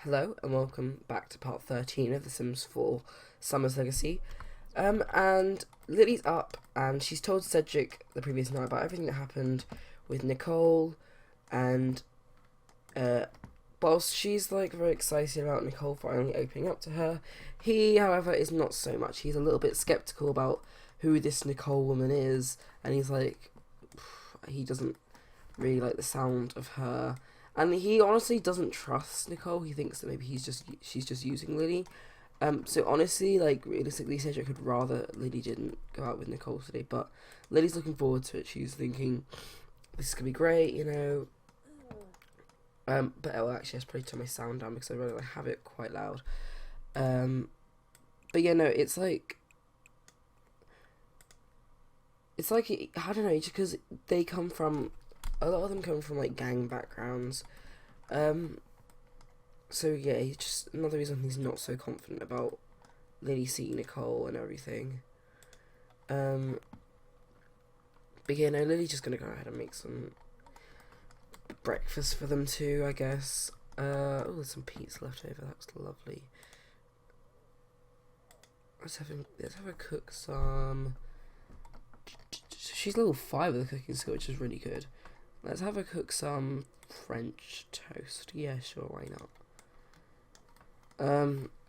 Hello and welcome back to part 13 of The Sims 4 Summer's Legacy. And Lily's up and she's told Cedric the previous night about everything that happened with Nichole, and whilst she's like very excited about Nichole finally opening up to her, he however is not so much. He's a little bit skeptical about who this Nichole woman is, and he's like, he doesn't really like the sound of her. And he honestly doesn't trust Nichole. He thinks that maybe she's just using Lily. So honestly, like realistically, Cedric would rather Lily didn't go out with Nichole today. But Lily's looking forward to it. She's thinking this is gonna be great, you know. But actually, I should probably turn my sound down because I really have it quite loud. But yeah, no, it's like I don't know, just because they come from a lot of them come from like gang backgrounds. So yeah, he's just another reason he's not so confident about Lily seeing Nichole and everything. But yeah, no, Lily's just gonna go ahead and make some breakfast for them too, I guess. Oh, there's some pizza left over. That was lovely. Let's have her cook some. She's level 5 with the cooking skill, which is really good. Let's have her cook some French toast. Yeah, sure, why not?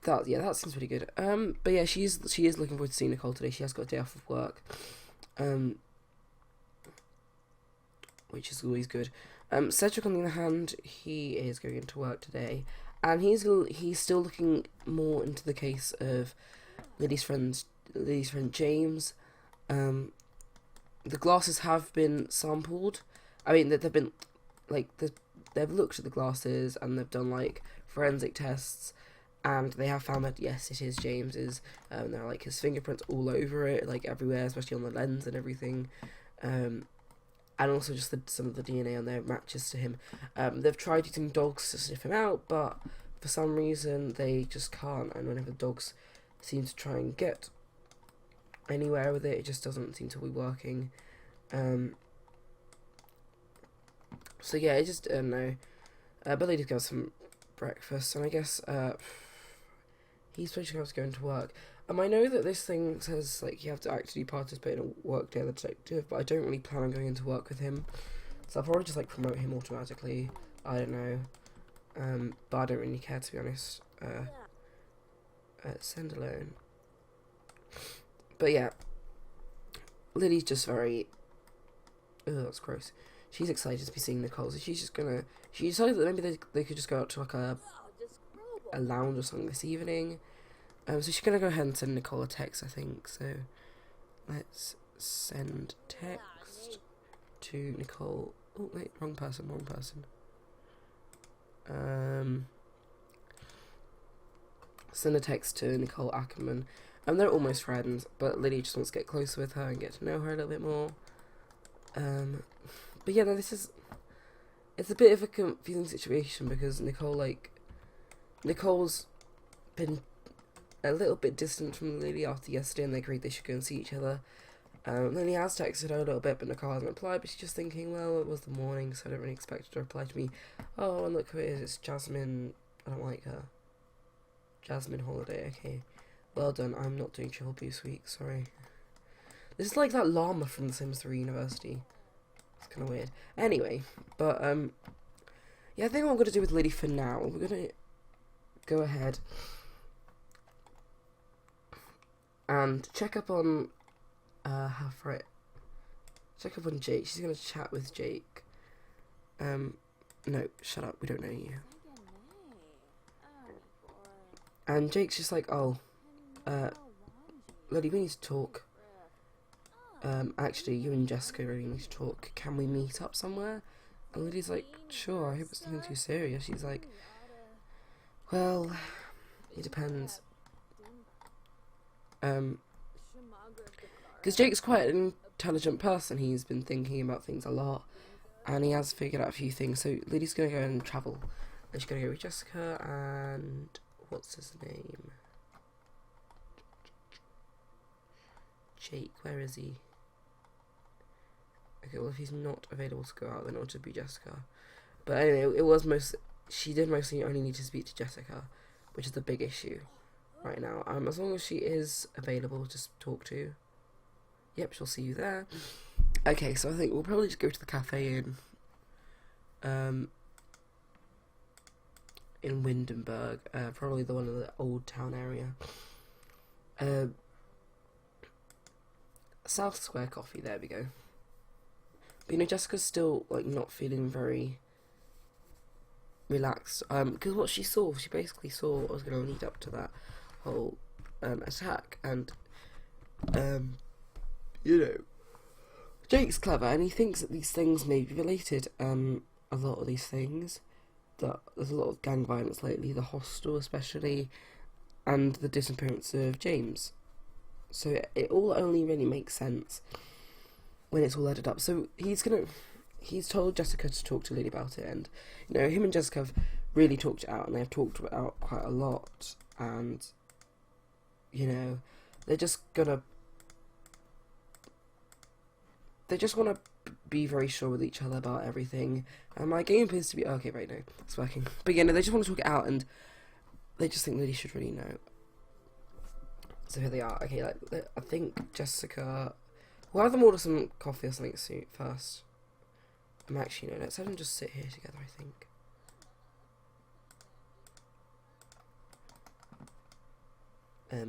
That seems pretty good. But yeah, she is looking forward to seeing Nichole today. She has got a day off of work, which is always good. Cedric, on the other hand, he is going into work today, and he's still looking more into the case of Lily's friend James. The glasses have been sampled. I mean, they've been they've looked at the glasses and they've done like forensic tests, and they have found that yes, it is James's. There are like his fingerprints all over it, like everywhere, especially on the lens and everything. And also just some of the DNA on there matches to him. They've tried using dogs to sniff him out, but for some reason they just can't. And whenever dogs seem to try and get anywhere with it, it just doesn't seem to be working. So yeah, I just don't know. Billy did go some breakfast, and I guess he's probably going to go into work. I know that this thing says like you have to actually participate in a work day of the detective, but I don't really plan on going into work with him, so I'll probably just like promote him automatically. I don't know, but I don't really care, to be honest. Send alone. But yeah, Lily's just very. Oh, that's gross. She's excited to be seeing Nichole, so she's just gonna. She decided that maybe they could just go out to like a lounge or something this evening. So she's gonna go ahead and send Nichole a text, I think. So let's send text to Nichole. Oh wait, wrong person. Send a text to Nichole Ackerman. They're almost friends, but Lily just wants to get closer with her and get to know her a little bit more. But yeah, no, it's a bit of a confusing situation because Nichole's been a little bit distant from Lily after yesterday, and they agreed they should go and see each other. Lily has texted her a little bit, but Nichole hasn't replied, but she's just thinking, well, it was the morning, so I don't really expect her to reply to me. Oh, and look who it is, it's Jasmine. I don't like her. Jasmine Holiday, okay. Well done, I'm not doing Triple Boost Week, sorry. This is like that llama from The Sims 3 University. It's kind of weird. Anyway, but, yeah, I think what I'm going to do with Lily for now, we're going to go ahead and check up on, check up on Jake. She's going to chat with Jake. No, shut up, we don't know you. And Jake's just like, oh, Lily, we need to talk. Actually, you and Jessica really need to talk. Can we meet up somewhere? And Lily's like, sure, I hope it's nothing too serious. She's like, well, it depends. Because Jake's quite an intelligent person. He's been thinking about things a lot, and he has figured out a few things. So Lily's going to go and travel. And she's going to go with Jessica and... what's his name? Jake, where is he? Okay, well if he's not available to go out, then it'll just be Jessica. But anyway, it was she did mostly only need to speak to Jessica, which is the big issue right now. As long as she is available to talk to, yep, she'll see you there. Okay, so I think we'll probably just go to the cafe in Windenburg, probably the one in the Old Town area. South Square Coffee, there we go. But you know, Jessica's still like not feeling very relaxed. Because what she basically saw what was going to lead up to that whole attack, and you know, Jake's clever, and he thinks that these things may be related. A lot of these things, that there's a lot of gang violence lately, the hostel especially, and the disappearance of James. So it all only really makes sense when it's all added up. So he's told Jessica to talk to Lily about it, and you know, him and Jessica have really talked it out, and they've talked it out quite a lot, and you know, they just want to be very sure with each other about everything. And my game appears to be okay right now. It's working. But yeah, no, they just want to talk it out, and they just think Lily should really know. So here they are. Okay, like I think Jessica. We'll have them order some coffee or something soon first. Actually, no, let's have them just sit here together, I think.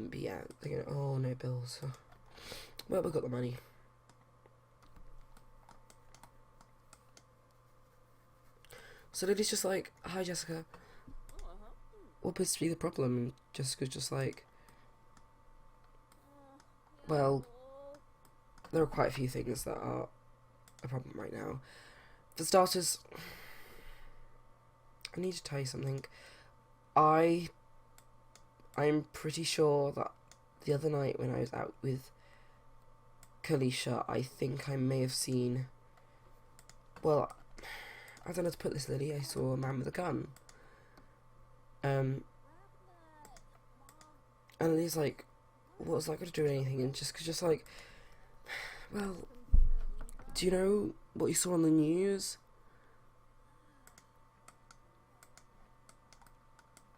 But yeah, they're gonna. Oh, no bills. Well, we've got the money. So Lily's just like, hi Jessica. What appears to be the problem? And Jessica's just like, well, there are quite a few things that are a problem right now. For starters, I need to tell you something. I'm pretty sure that the other night when I was out with Kalisha, I think I may have seen, well, I don't know how to put this, Lily. I saw a man with a gun. And Lily's like, what was that got to do with anything? And just like, well, do you know what you saw on the news?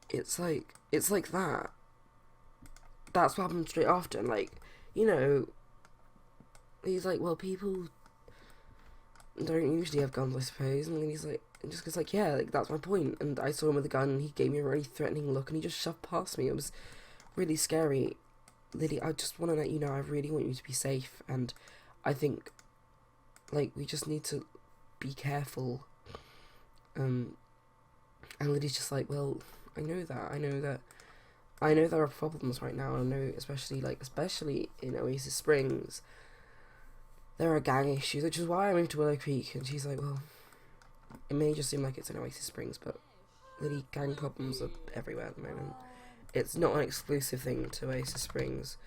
It's like that. That's what happened straight after. And like, you know, he's like, well, people don't usually have guns, I suppose. And then he's like, and Jessica's like, yeah, like that's my point. And I saw him with a gun, and he gave me a really threatening look, and he just shoved past me. It was really scary. Lily, I just want to let you know, I really want you to be safe, and I think, like, we just need to be careful. And Lily's just like, well, I know that there are problems right now. I know, especially in Oasis Springs, there are gang issues, which is why I moved to Willow Creek. And she's like, well, it may just seem like it's in Oasis Springs, but Lily, gang problems are everywhere at the moment. It's not an exclusive thing to Oasis Springs.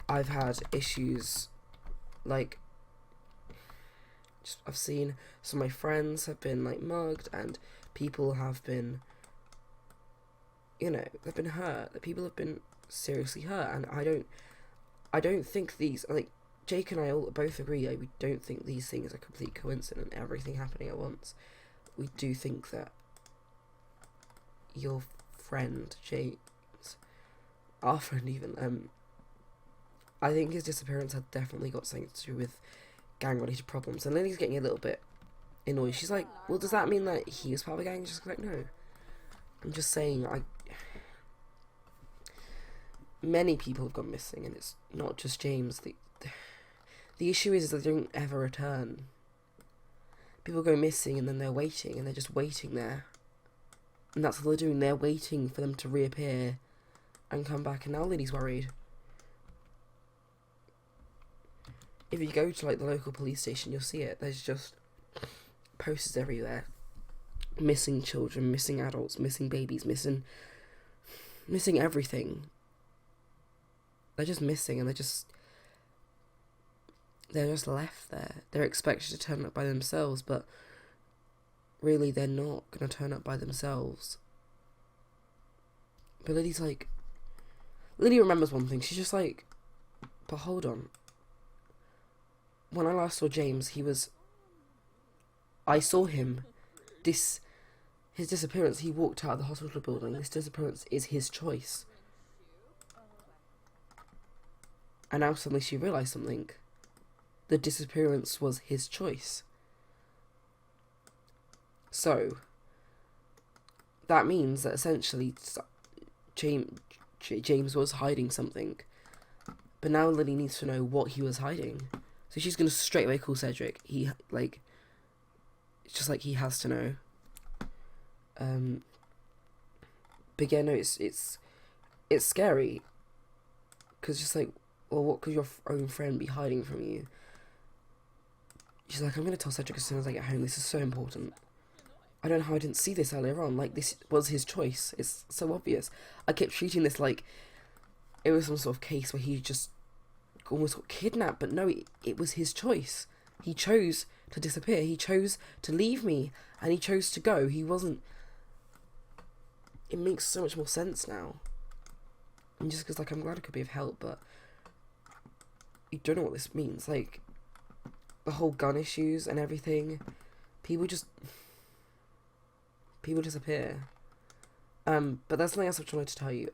I've had issues, like, I've seen some of my friends have been, like, mugged, and people have been, you know, they've been hurt. That people have been seriously hurt, and I don't think these, like, Jake and I all both agree, like, we don't think these things are complete coincidence, everything happening at once. We do think that your friend, James, our friend even, I think his disappearance had definitely got something to do with gang-related problems. And Lily's getting a little bit annoyed. She's like, well, does that mean that he was part of a gang? Just like, no. I'm just saying, many people have gone missing, and it's not just James. The issue is that they don't ever return. People go missing, and then they're waiting, and they're just waiting there. And that's what they're doing. They're waiting for them to reappear and come back. And now Lily's worried. If you go to, like, the local police station, you'll see it. There's just posters everywhere. Missing children, missing adults, missing babies, missing everything. They're just missing, and they're just left there. They're expected to turn up by themselves, but really they're not going to turn up by themselves. But Lily remembers one thing. She's just like, but hold on. When I last saw James, I saw him his disappearance, he walked out of the hospital building. This disappearance is his choice. And now suddenly she realised something. The disappearance was his choice. So, that means that essentially James was hiding something. But now Lily needs to know what he was hiding. So she's going to straight away call Cedric. It's just like he has to know. But yeah, no, it's scary. Because just like, well, what could your own friend be hiding from you? She's like, I'm going to tell Cedric as soon as I get home. This is so important. I don't know how I didn't see this earlier on. Like, this was his choice. It's so obvious. I kept treating this like it was some sort of case where he just almost got kidnapped. But no, it was his choice. He chose to disappear. He chose to leave me. And he chose to go. He wasn't... It makes so much more sense now. And just because, like, I'm glad I could be of help, but... You don't know what this means. Like... The whole gun issues and everything, people disappear. But there's something else I wanted to tell you.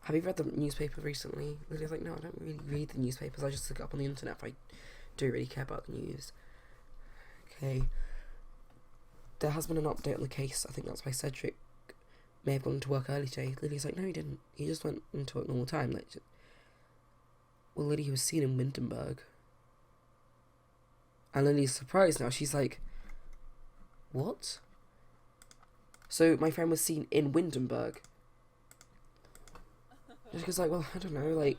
Have you read the newspaper recently? Lily's like, no, I don't really read the newspapers. I just look it up on the internet if I do really care about the news. Okay. There has been an update on the case. I think that's why Cedric may have gone to work early today. Lily's like, no, he didn't. He just went into work normal time. Like, well, Lily was seen in Windenburg. And Lily's surprised now. She's like, what? So my friend was seen in Windenburg. She goes like, well, I don't know, like,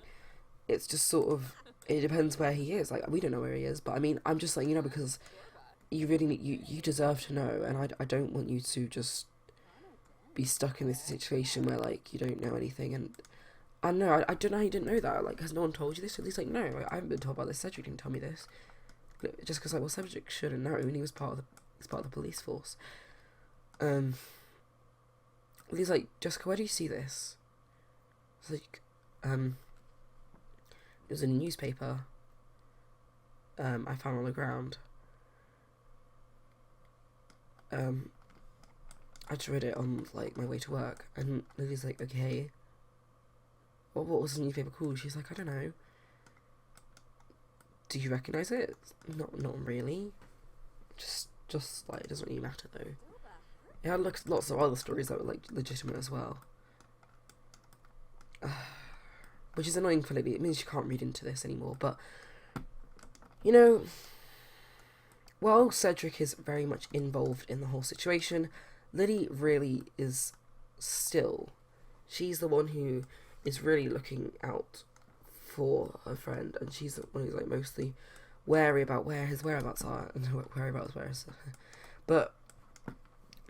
it's just sort of, it depends where he is. Like, we don't know where he is, but I mean, I'm just letting you know because you really need, you deserve to know, and I don't want you to just be stuck in this situation where, like, you don't know anything. And I know, I don't know how you didn't know that. Like, has no one told you this? At least, like, no, I haven't been told about this. Cedric didn't tell me this. Just because, like, well, Cedric should have known. He was part of the police force. He's like, Jessica, where do you see this? It's like, it was in a newspaper. I found on the ground. I just read it on, like, my way to work, and Lily's like, okay. What was the newspaper called? She's like, I don't know. Do you recognise it? Not really. Just like, it doesn't really matter though. It had lots of other stories that were, like, legitimate as well. Which is annoying for Lily. It means she can't read into this anymore, but, you know, while Cedric is very much involved in the whole situation, Lily really is still, she's the one who is really looking out for her friend, and she's the one who's, like, mostly wary about where his whereabouts are, and wary about his whereabouts. But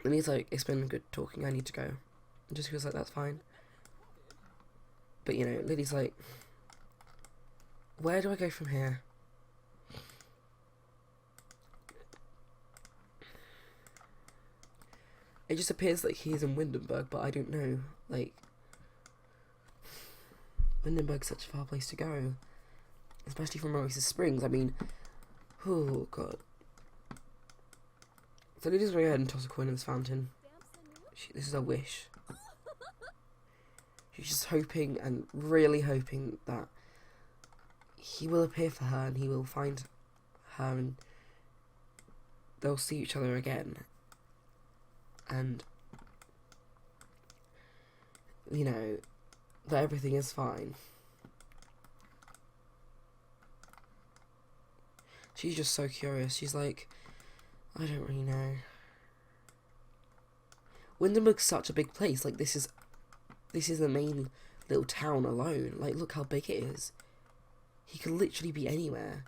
Lily's like, it's been good talking, I need to go. And just feels like, that's fine. But, you know, Lily's like, where do I go from here? It just appears like he's in Windenburg, but I don't know. Like, Windenburg's such a far place to go. Especially from Oasis Springs. I mean, oh, God. So Lily's going to go ahead and toss a coin in this fountain. This is her wish. She's just hoping and really hoping that he will appear for her and he will find her and they'll see each other again. And, you know, that everything is fine. She's just so curious. She's like, I don't really know. Windenburg's such a big place. Like, this is the main little town alone. Like, look how big it is. He could literally be anywhere.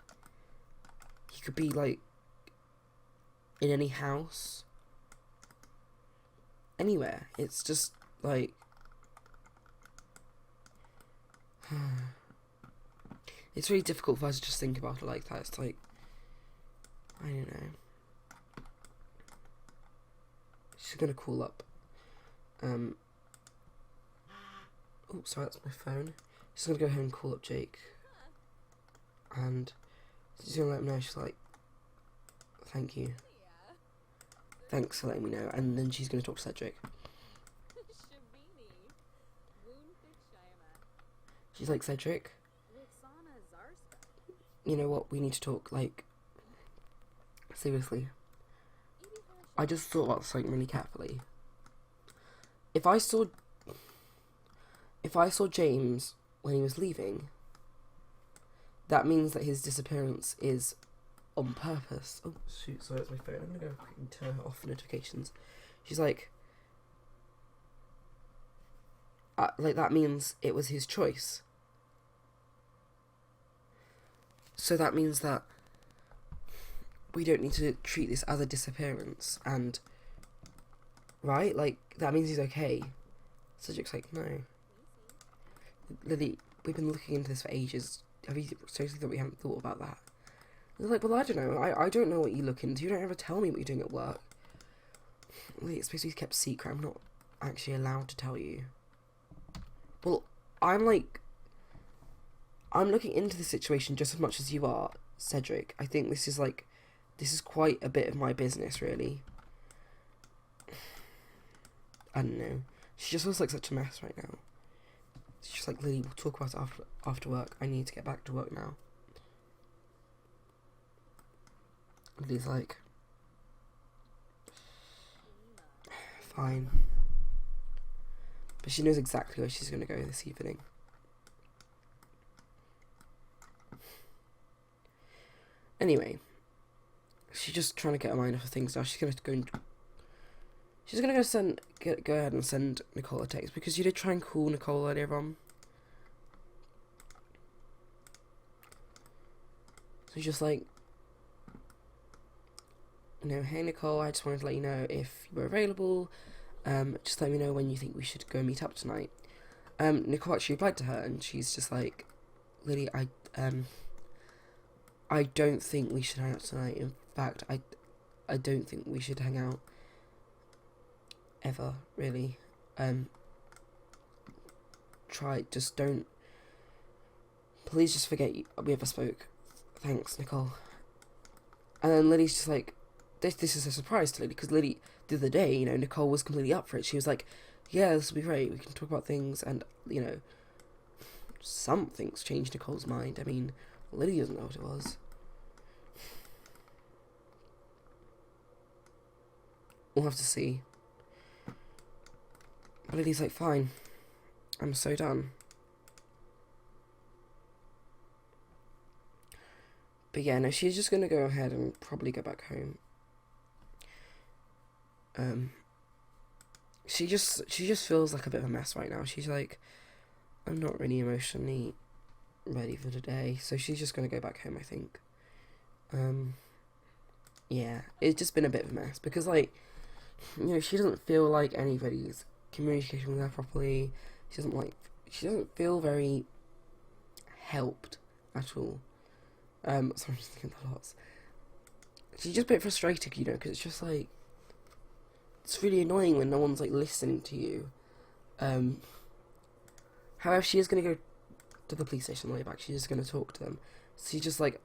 He could be, like, in any house. Anywhere. It's just, like... It's really difficult for us to just think about it like that. It's like... I don't know. She's gonna call up. Oh, sorry, that's my phone. She's gonna go ahead and call up Jake. And she's gonna let him know. She's like, thank you. Thanks for letting me know. And then she's going to talk to Cedric. She's like, Cedric, you know what? We need to talk, like, seriously. I just thought about something really carefully. If I saw James when he was leaving, that means that his disappearance is on purpose. Oh, shoot, sorry, that's my phone. I'm going to go and turn off notifications. She's like, that means it was his choice. So that means that we don't need to treat this as a disappearance, and, right? Like, that means he's okay. Cedric's like, no. Lily, we've been looking into this for ages. Have you seriously thought we haven't thought about that? They're like, well, I don't know. I don't know what you look into. You don't ever tell me what you're doing at work. Lily, it's supposed to be kept secret. I'm not actually allowed to tell you. Well, I'm looking into the situation just as much as you are, Cedric. I think this is quite a bit of my business, really. I don't know. She just feels like such a mess right now. She's just like, Lily, we'll talk about it after work. I need to get back to work now. Lily's like, fine. But she knows exactly where she's going to go this evening. Anyway, she's just trying to get her mind off of things now. She's going to go go ahead and send Nichole a text, because you did try and call Nichole earlier on. So she's just like, you know, hey Nichole, I just wanted to let you know if you were available. Just let me know when you think we should go meet up tonight. Nichole actually replied to her, and she's just like, Lily, I don't think we should hang out tonight. In fact, I don't think we should hang out ever, really. Please just forget we ever spoke. Thanks, Nichole. And then Lily's just like, this is a surprise to Lily, because Lily, the other day, you know, Nichole was completely up for it. She was like, yeah, this will be great, we can talk about things, and, you know, something's changed Nicole's mind. I mean, Lily doesn't know what it was. We'll have to see. But Lily's like, fine, I'm so done. But yeah, no, she's just going to go ahead and probably go back home. She just feels like a bit of a mess right now. She's like, I'm not really emotionally ready for today, so she's just going to go back home, I think. Yeah, it's just been a bit of a mess, because, like, you know, she doesn't feel like anybody's communicating with her properly. She doesn't feel very helped at all. Sorry, I'm just thinking the lots. She's just a bit frustrated, you know, because it's just like, it's really annoying when no one's like listening to you. However, she is going to go to the police station on the way back. She's just going to talk to them. So she's just like,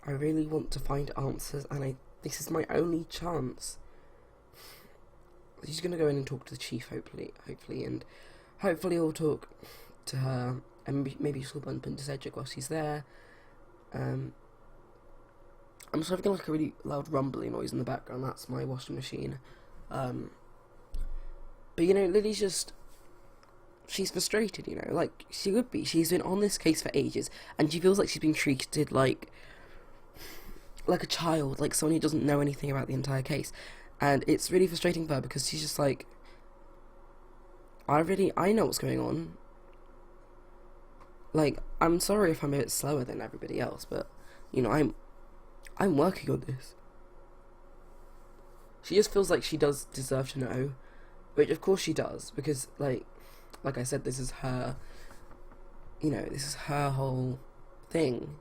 I really want to find answers, and this is my only chance. She's going to go in and talk to the chief, hopefully, and hopefully he'll talk to her, and maybe she'll bump into Cedric while she's there. I'm sort of getting like a really loud rumbling noise in the background. That's my washing machine. But you know, Lily's she's frustrated, you know, like she would be. She's been on this case for ages, and she feels like she's being treated like a child, like someone who doesn't know anything about the entire case. And it's really frustrating for her, because she's just like, I know what's going on. Like, I'm sorry if I'm a bit slower than everybody else, but, you know, I'm working on this. She just feels like she does deserve to know, which of course she does, because, like I said, this is her, you know, this is her whole thing.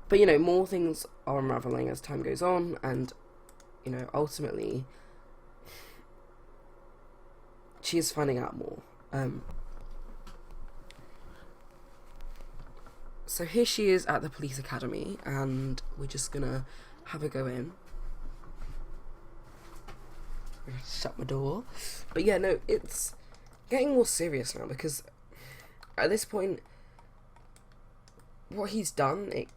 But, you know, more things are unraveling as time goes on, and, you know, ultimately, she is finding out more. So here she is at the police academy, and we're just gonna have her go in. shut my door. But yeah, no, it's getting more serious now, because at this point, what he's done, it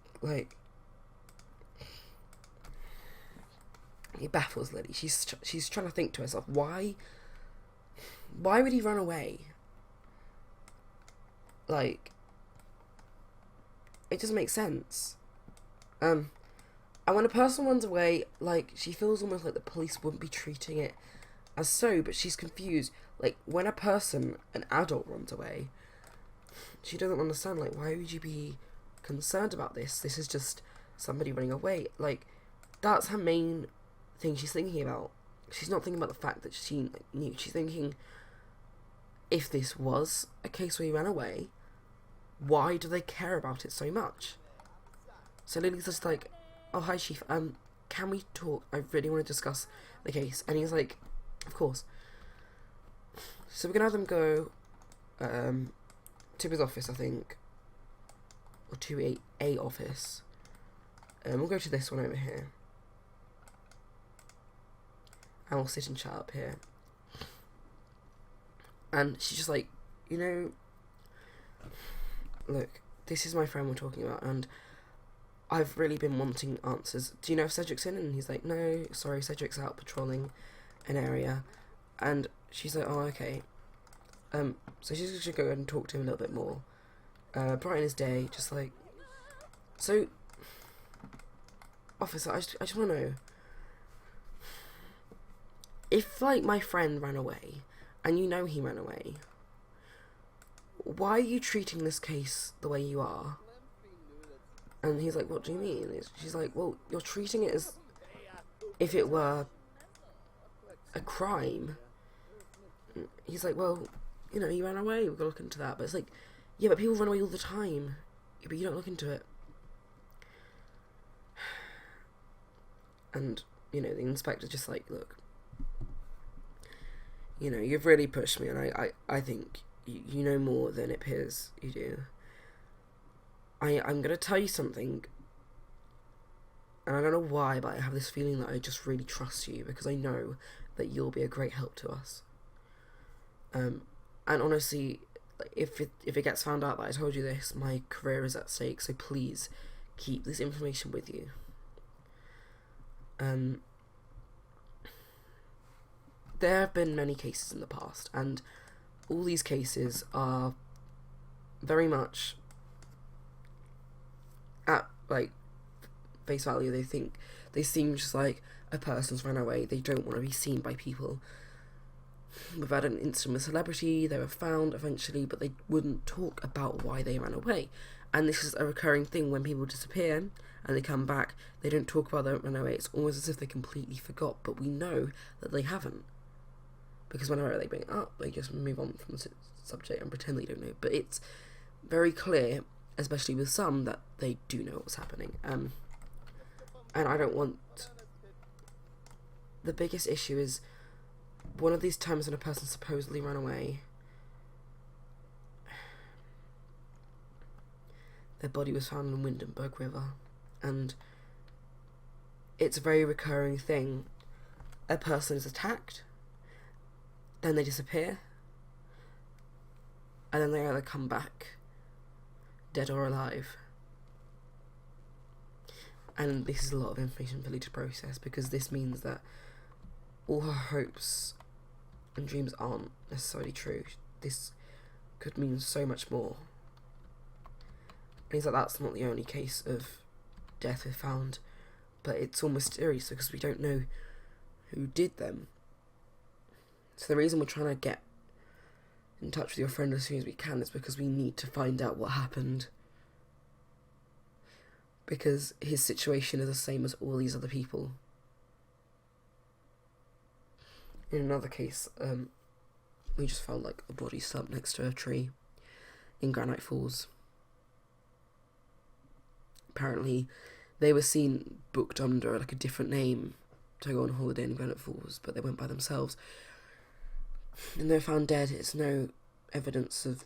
baffles Lily. She's trying to think to herself, why would he run away? Like, it doesn't make sense. And when a person runs away, like, she feels almost like the police wouldn't be treating it as so, but she's confused. Like, when a person, an adult, runs away, she doesn't understand, like, why would you be concerned about this? This is just somebody running away. Like, that's her main thing she's thinking about. She's not thinking about the fact that she knew. She's thinking, if this was a case where he ran away, why do they care about it so much? So Lily's just like, oh, hi, Chief, can we talk? I really want to discuss the case. And he's like, of course. So we're going to have them go to his office, I think. Or to a office. We'll go to this one over here. And we'll sit and chat up here. And she's just like, you know, look, this is my friend we're talking about, and I've really been wanting answers. Do you know if Cedric's in? And he's like, no, sorry, Cedric's out patrolling an area. And she's like, oh, okay. So she's just gonna go and talk to him a little bit more. Brighten his day, just like, so, officer, I just want to know, if, like, my friend ran away, and you know he ran away, why are you treating this case the way you are? And he's like, what do you mean? She's like, well, you're treating it as if it were a crime. He's like, well, you know, he ran away, we've got to look into that. But it's like, yeah, but people run away all the time. Yeah, but you don't look into it. And, you know, the inspector's just like, look, you know, you've really pushed me, and I think you know more than it appears you do. I'm going to tell you something, and I don't know why, but I have this feeling that I just really trust you, because I know that you'll be a great help to us. And honestly, if it gets found out that I told you this, my career is at stake, so please keep this information with you. There have been many cases in the past, and all these cases are very much at, like, face value. They seem just like a person's run away. They don't want to be seen by people. We've had an incident with a celebrity. They were found eventually, but they wouldn't talk about why they ran away. And this is a recurring thing when people disappear and they come back. They don't talk about their run away. It's almost as if they completely forgot, but we know that they haven't. Because whenever they bring it up, they just move on from the subject and pretend they don't know. But it's very clear, especially with some, that they do know what's happening. And I don't want... The biggest issue is, one of these times when a person supposedly ran away, their body was found in the Windenburg River. And it's a very recurring thing. A person is attacked, then they disappear, and then they either come back dead or alive. And this is a lot of information for Lily to process, because this means that all her hopes and dreams aren't necessarily true. This could mean so much more. And he's like, that's not the only case of death we've found, but it's all mysterious because we don't know who did them. So the reason we're trying to get in touch with your friend as soon as we can is because we need to find out what happened. Because his situation is the same as all these other people. In another case, we just found, like, a body slumped next to a tree in Granite Falls. Apparently, they were seen booked under, like, a different name to go on holiday in Granite Falls, but they went by themselves. And they're found dead. It's no evidence of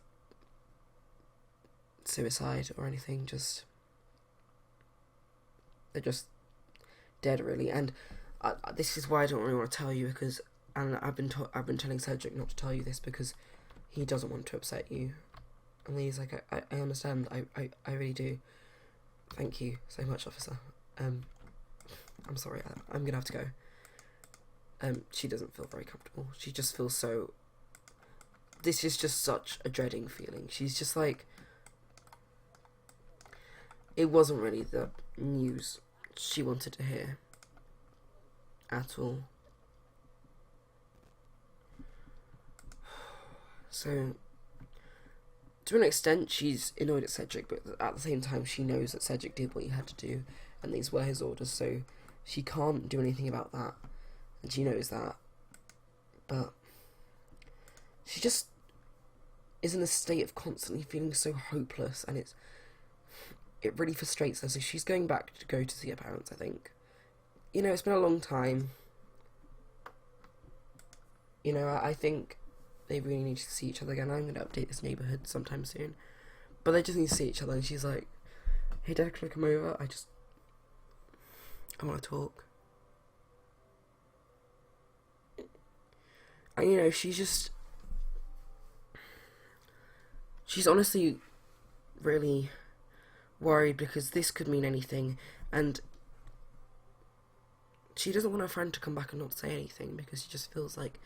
suicide or anything, just... They're just dead, really. And this is why I don't really want to tell you, because And I've been telling Cedric not to tell you this because he doesn't want to upset you. And he's like, I understand. I really do. Thank you so much, officer. I'm sorry. I'm gonna have to go. She doesn't feel very comfortable. She just feels so... This is just such a dreading feeling. She's just like... It wasn't really the news she wanted to hear. At all. So, to an extent, she's annoyed at Cedric, but at the same time, she knows that Cedric did what he had to do, and these were his orders, so she can't do anything about that, and she knows that. But she just is in a state of constantly feeling so hopeless, and it really frustrates her, so she's going back to go to see her parents, I think. You know, it's been a long time. You know, I think they really need to see each other again. I'm going to update this neighbourhood sometime soon. But they just need to see each other, and she's like, hey Dad, can I come over? I want to talk. And you know, she's honestly really worried because this could mean anything, and she doesn't want her friend to come back and not say anything because she just feels like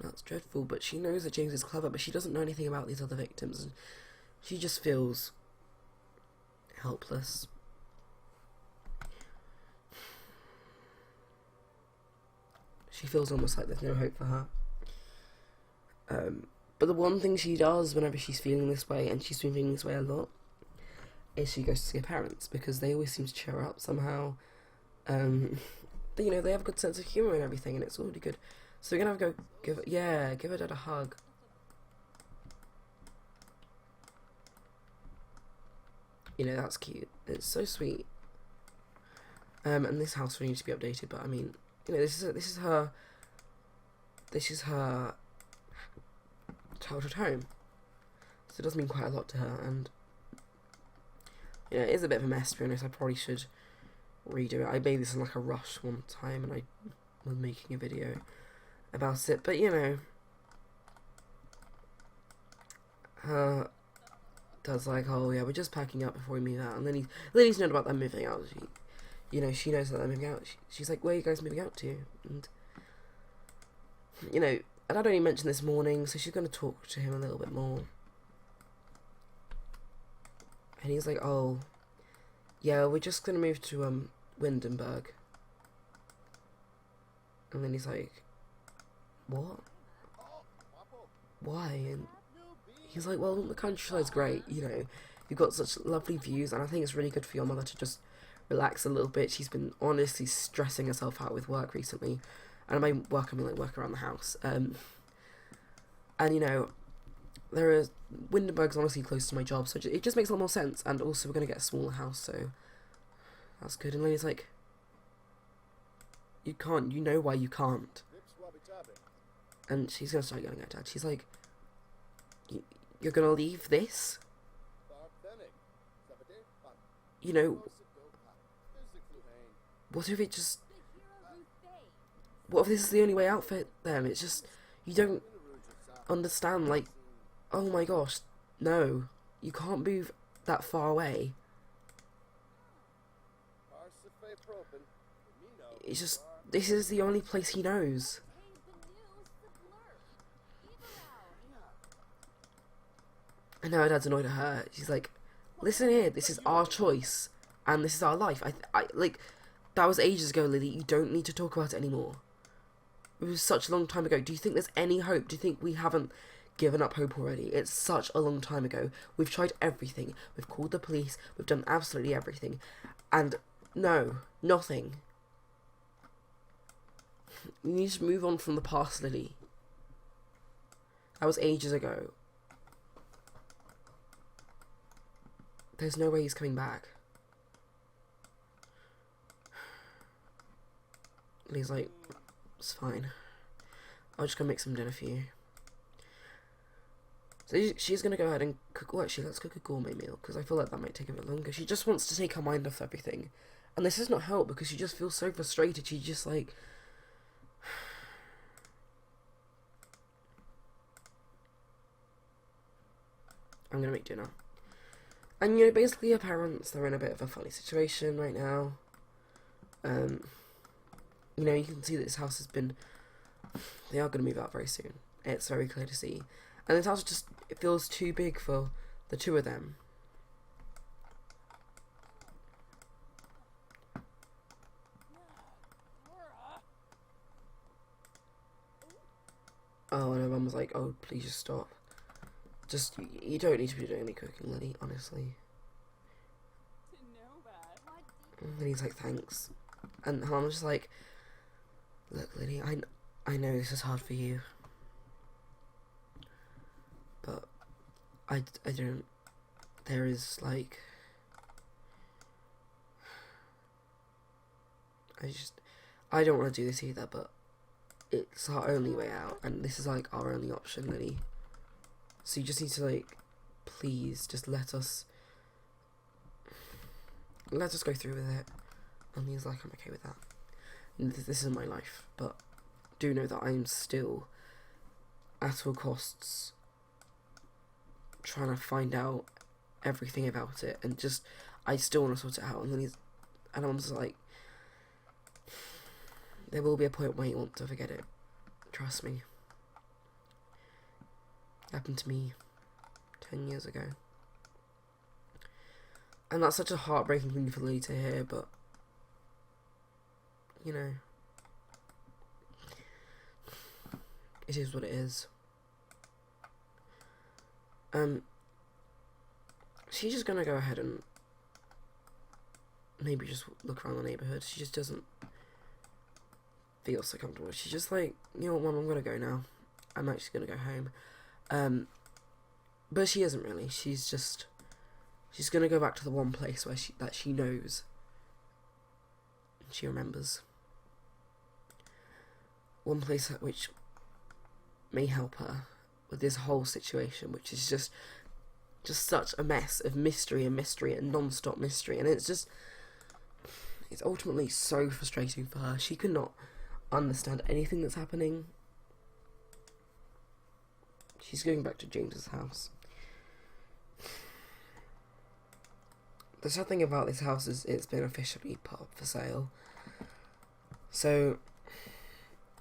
that's dreadful. But she knows that James is clever, but she doesn't know anything about these other victims, and she just feels helpless. She feels almost like there's no hope for her. But the one thing she does whenever she's feeling this way, and she's been feeling this way a lot, is she goes to see her parents, because they always seem to cheer her up somehow. But, you know, they have a good sense of humour and everything, and it's already good. So we're going to have to go give her dad a hug. You know, that's cute. It's so sweet. And this house will need to be updated, but I mean, you know, this is her childhood home. So it does mean quite a lot to her, and you know, it is a bit of a mess, to be honest. I probably should redo it. I made this in like a rush one time, and I was making a video about it, but you know, her dad's like, oh yeah, we're just packing up before we move out, and then Lily's known about them moving out. She knows that they're moving out. She's like, where are you guys moving out to? And you know, and I'd only mentioned this morning, so she's going to talk to him a little bit more. And he's like, oh, yeah, we're just going to move to Windenburg. And then he's like, what? Why? And he's like, well, the countryside's great, you know. You've got such lovely views, and I think it's really good for your mother to just relax a little bit. She's been honestly stressing herself out with work recently. And by work, I mean like work around the house. And you know, Windenburg's honestly close to my job, so it just makes a lot more sense. And also, we're going to get a smaller house, so that's good. And Lady's like, you can't, you know why you can't. And she's going to start yelling at Dad. She's like, you're going to leave this? You know, what if it just... What if this is the only way out for them? It's just, you don't understand, like, oh my gosh, no, you can't move that far away. It's just, this is the only place he knows. And now her dad's annoyed at her. She's like, listen here, this is our choice, and this is our life. I like, that was ages ago, Lily. You don't need to talk about it anymore. It was such a long time ago. Do you think there's any hope? Do you think we haven't given up hope already? It's such a long time ago. We've tried everything. We've called the police. We've done absolutely everything. And no, nothing. We need to move on from the past, Lily. That was ages ago. There's no way he's coming back. Lily's like, it's fine. I'll just go make some dinner for you. So she's going to go ahead and cook... Well, actually, let's cook a gourmet meal, because I feel like that might take a bit longer. She just wants to take her mind off everything. And this does not help, because she just feels so frustrated. She's just like... I'm gonna make dinner. And, you know, basically her parents, they're in a bit of a funny situation right now. You know, you can see that this house has been... They are going to move out very soon. It's very clear to see. And this house just, it feels too big for the two of them. Oh, and her mum was like, oh, please just stop. Just, you don't need to be doing any cooking, Lily, honestly. And he's like, thanks. And her mum was just like, look, Lily, I know this is hard for you. But I don't, there is like, I don't want to do this either, but it's our only way out, and this is like our only option, Lily. So you just need to, like, please just let us go through with it. And he's like, I'm okay with that. This is my life, but do know that I'm still, at all costs, trying to find out everything about it, and just, I still want to sort it out. And then I'm just like, there will be a point where you want to forget it. Trust me. It happened to me 10 years ago. And that's such a heartbreaking thing for Lily to hear, but, you know, it is what it is. She's just gonna go ahead and maybe just look around the neighbourhood. She just doesn't feel so comfortable. She's just like, you know what, Mum, I'm gonna go now. I'm actually gonna go home. But she isn't really. She's gonna go back to the one place where she knows. And she remembers. One place which may help her with this whole situation, which is just such a mess of mystery and non-stop mystery, and it's ultimately so frustrating for her. She cannot understand anything that's happening. She's going back to James's house. The sad thing about this house is it's been officially put up for sale. So,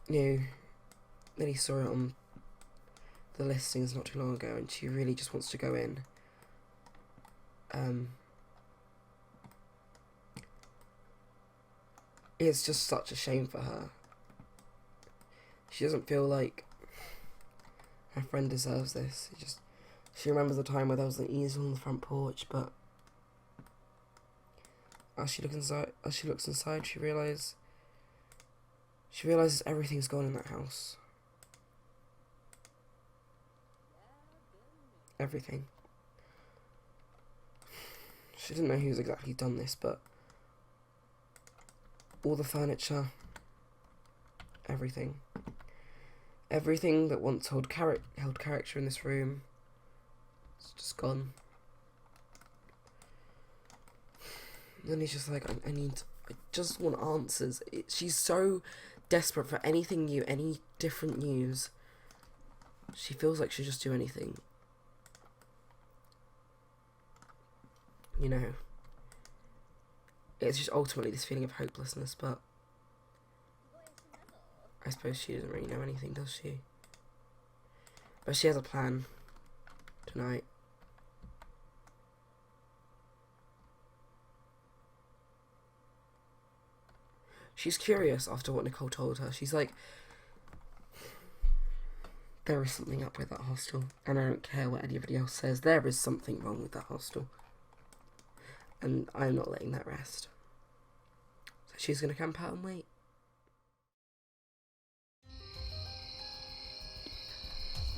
you know, Lily saw it on the listings not too long ago, and she really just wants to go in. It's just such a shame for her. She doesn't feel like her friend deserves this. She remembers the time where there was an easel on the front porch, but as she looks inside, she realizes everything's gone in that house. Everything. She didn't know who's exactly done this, but all the furniture, everything that once held character in this room, it's just gone. And then he's just like, I just want answers. She's so desperate for anything new, any different news. She feels like she'll just do anything. You know, it's just ultimately this feeling of hopelessness, but I suppose she doesn't really know anything, does she? But she has a plan tonight. She's curious after what Nichole told her. She's like, there is something up with that hostel, and I don't care what anybody else says. There is something wrong with that hostel. And I'm not letting that rest. So she's going to camp out and wait.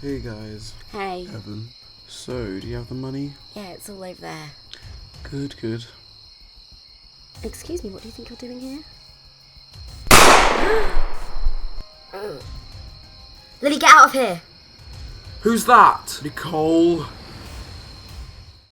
Hey guys. Hey. Evan. So, do you have the money? Yeah, it's all over there. Good, good. Excuse me, what do you think you're doing here? Lily, get out of here! Who's that? Nichole.